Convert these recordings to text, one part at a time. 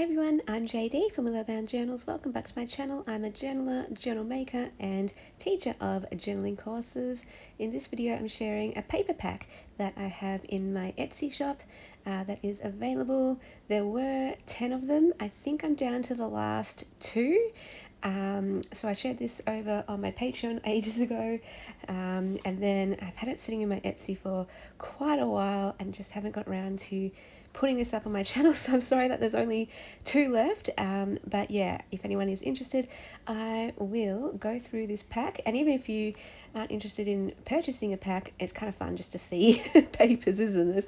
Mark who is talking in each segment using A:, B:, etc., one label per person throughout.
A: Hi everyone, I'm JD from Willow Journals. Welcome back to my channel. I'm a journaler, journal maker, and teacher of journaling courses. In this video, I'm sharing a paper pack that I have in my Etsy shop that is available. There were 10 of them. I think I'm down to the last two. So I shared this over on my Patreon ages ago, and then I've had it sitting in my Etsy for quite a while and just haven't got around to putting this up on my channel, so I'm sorry that there's only two left, but yeah, if anyone is interested, I will go through this pack. And even if you aren't interested in purchasing a pack, it's kind of fun just to see papers, isn't it?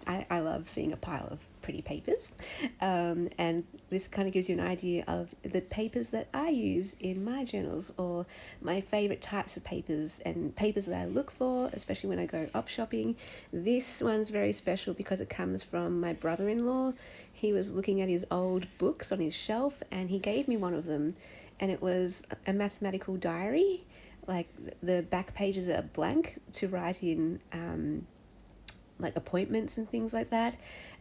A: I love seeing a pile of pretty papers, and this kind of gives you an idea of the papers that I use in my journals, or my favorite types of papers and papers that I look for, especially when I go op shopping. This one's very special because it comes from my brother-in-law. He was looking at his old books on his shelf and he gave me one of them, and it was a mathematical diary. Like, the back pages are blank to write in like appointments and things like that,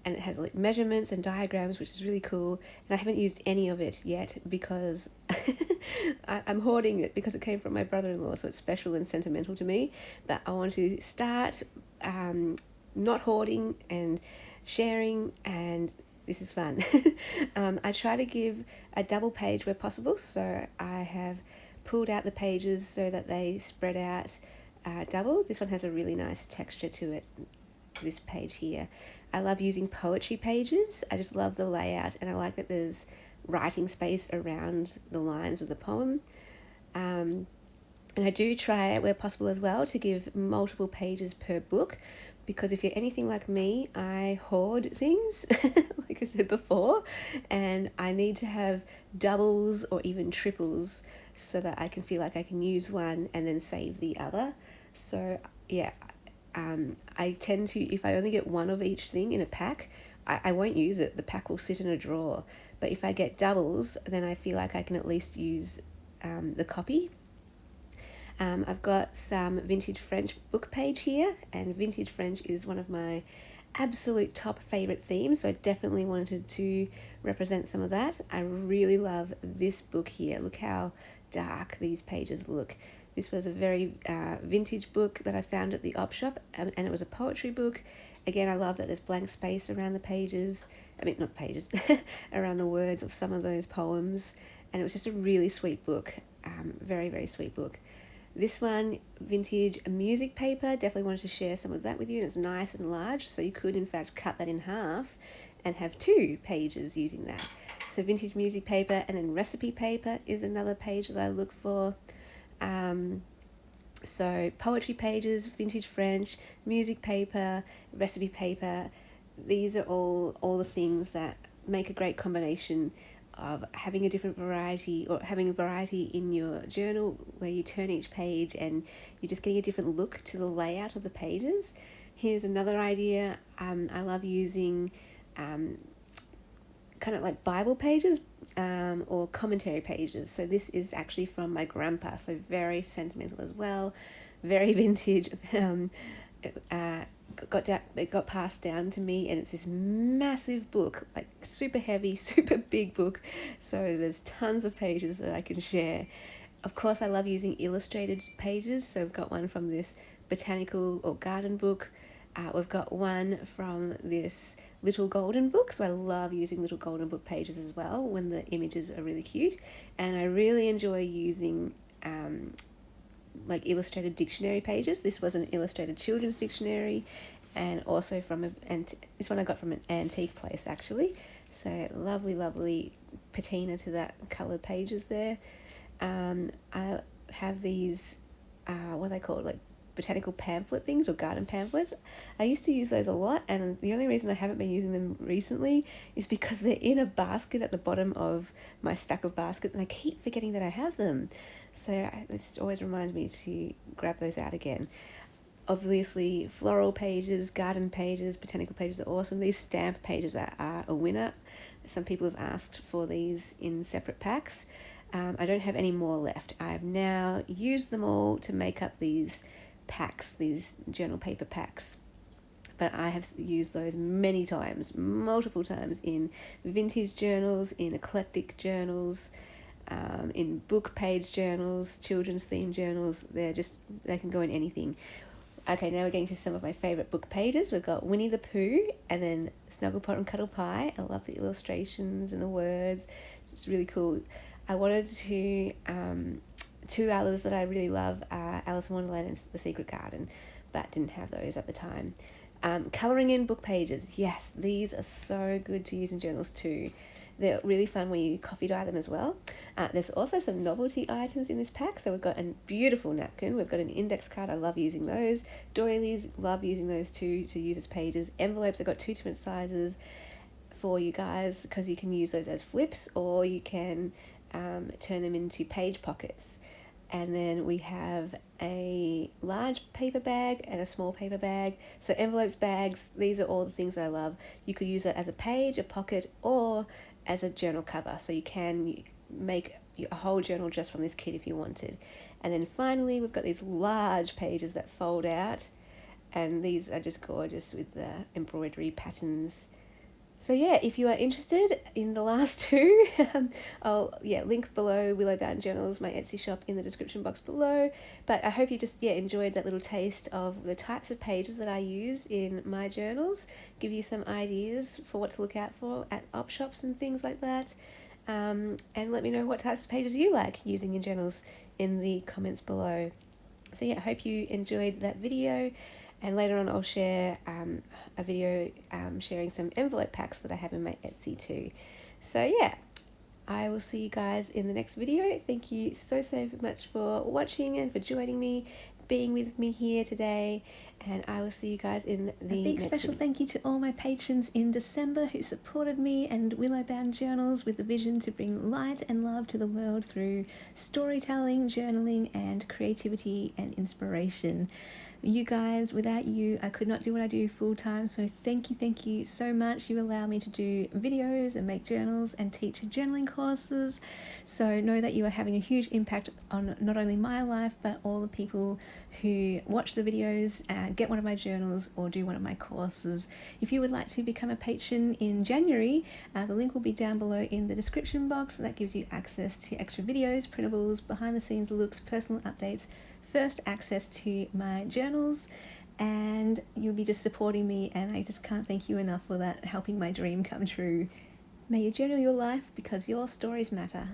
A: and it has like measurements and diagrams, which is really cool. And I haven't used any of it yet because I'm hoarding it because it came from my brother-in-law, so it's special and sentimental to me. But I want to start not hoarding and sharing, and this is fun. I try to give a double page where possible, so I have pulled out the pages so that they spread out double. This one has a really nice texture to it, this page here. I love using poetry pages. I just love the layout, and I like that there's writing space around the lines of the poem. And I do try where possible as well to give multiple pages per book, because if you're anything like me, I hoard things, like I said before, and I need to have doubles or even triples so that I can feel like I can use one and then save the other. So yeah, I tend to, if I only get one of each thing in a pack, I won't use it. The pack will sit in a drawer. But if I get doubles, then I feel like I can at least use the copy. I've got some vintage French book page here, and vintage French is one of my absolute top favorite themes, so I definitely wanted to represent some of that. I really love this book here. Look how dark these pages look. This was a very vintage book that I found at the op shop, and it was a poetry book. Again, I love that there's blank space around the pages. I mean, not pages, around the words of some of those poems. And it was just a really sweet book. Very, very sweet book. This one, vintage music paper, definitely wanted to share some of that with you. It's nice and large, so you could in fact cut that in half and have two pages using that. So vintage music paper, and then recipe paper is another page that I look for. So poetry pages, vintage French, music paper, recipe paper, these are all the things that make a great combination of having a different variety, or having a variety in your journal where you turn each page and you're just getting a different look to the layout of the pages. Here's another idea. I love using kind of like Bible pages or commentary pages. So this is actually from my grandpa, so very sentimental as well, very vintage. It got passed down to me, and it's this massive book, like super heavy, super big book, so there's tons of pages that I can share. Of course, I love using illustrated pages, so we've got one from this botanical or garden book. We've got one from this little golden book, so I love using little golden book pages as well when the images are really cute. And I really enjoy using like illustrated dictionary pages. This was an illustrated children's dictionary, and also this one I got from an antique place actually. So lovely patina to that coloured pages there. I have these what are they called, like botanical pamphlet things, or garden pamphlets. I used to use those a lot, and the only reason I haven't been using them recently is because they're in a basket at the bottom of my stack of baskets, and I keep forgetting that I have them. So this always reminds me to grab those out again. Obviously, floral pages, garden pages, botanical pages are awesome. These stamp pages are a winner. Some people have asked for these in separate packs. I don't have any more left. I've now used them all to make up these packs, these journal paper packs. but I have used those many times, multiple times, in vintage journals, in eclectic journals, in book page journals, children's themed journals. They can go in anything. Okay, now we're getting to some of my favourite book pages. We've got Winnie the Pooh and then Snugglepot and Cuddle Pie. I love the illustrations and the words. It's really cool. I wanted to, two others that I really love are Alice in Wonderland and The Secret Garden, but didn't have those at the time. Colouring in book pages. Yes, these are so good to use in journals too. They're really fun when you coffee dye them as well. There's also some novelty items in this pack. So we've got a beautiful napkin. We've got an index card. I love using those. Doilies, love using those too to use as pages. Envelopes, I've got 2 different sizes for you guys because you can use those as flips or you can turn them into page pockets. And then we have a large paper bag and a small paper bag. So envelopes, bags, these are all the things I love. You could use it as a page, a pocket, or as a journal cover. So you can make a whole journal just from this kit if you wanted. And then finally, we've got these large pages that fold out. And these are just gorgeous with the embroidery patterns. So yeah, if you are interested in the last two, I'll link below Willow Bound Journals, my Etsy shop, in the description box below. But I hope you just enjoyed that little taste of the types of pages that I use in my journals, give you some ideas for what to look out for at op shops and things like that. And let me know what types of pages you like using in journals in the comments below. So yeah, I hope you enjoyed that video. And later on I'll share a video sharing some envelope packs that I have in my Etsy too. So yeah, I will see you guys in the next video. Thank you so much for watching and for joining me, being with me here today. And I will see you guys in the next special video. Thank you to all my patrons in December who supported me and Willow Bound Journals with the vision to bring light and love to the world through storytelling, journaling, and creativity and inspiration. You guys, without you, I could not do what I do full time. So thank you so much. You allow me to do videos and make journals and teach journaling courses. So know that you are having a huge impact on not only my life, but all the people who watch the videos, get one of my journals or do one of my courses. If you would like to become a patron in January, the link will be down below in the description box. That gives you access to extra videos, printables, behind the scenes looks, personal updates, first access to my journals, and you'll be just supporting me, and I just can't thank you enough for that, helping my dream come true. May you journal your life because your stories matter.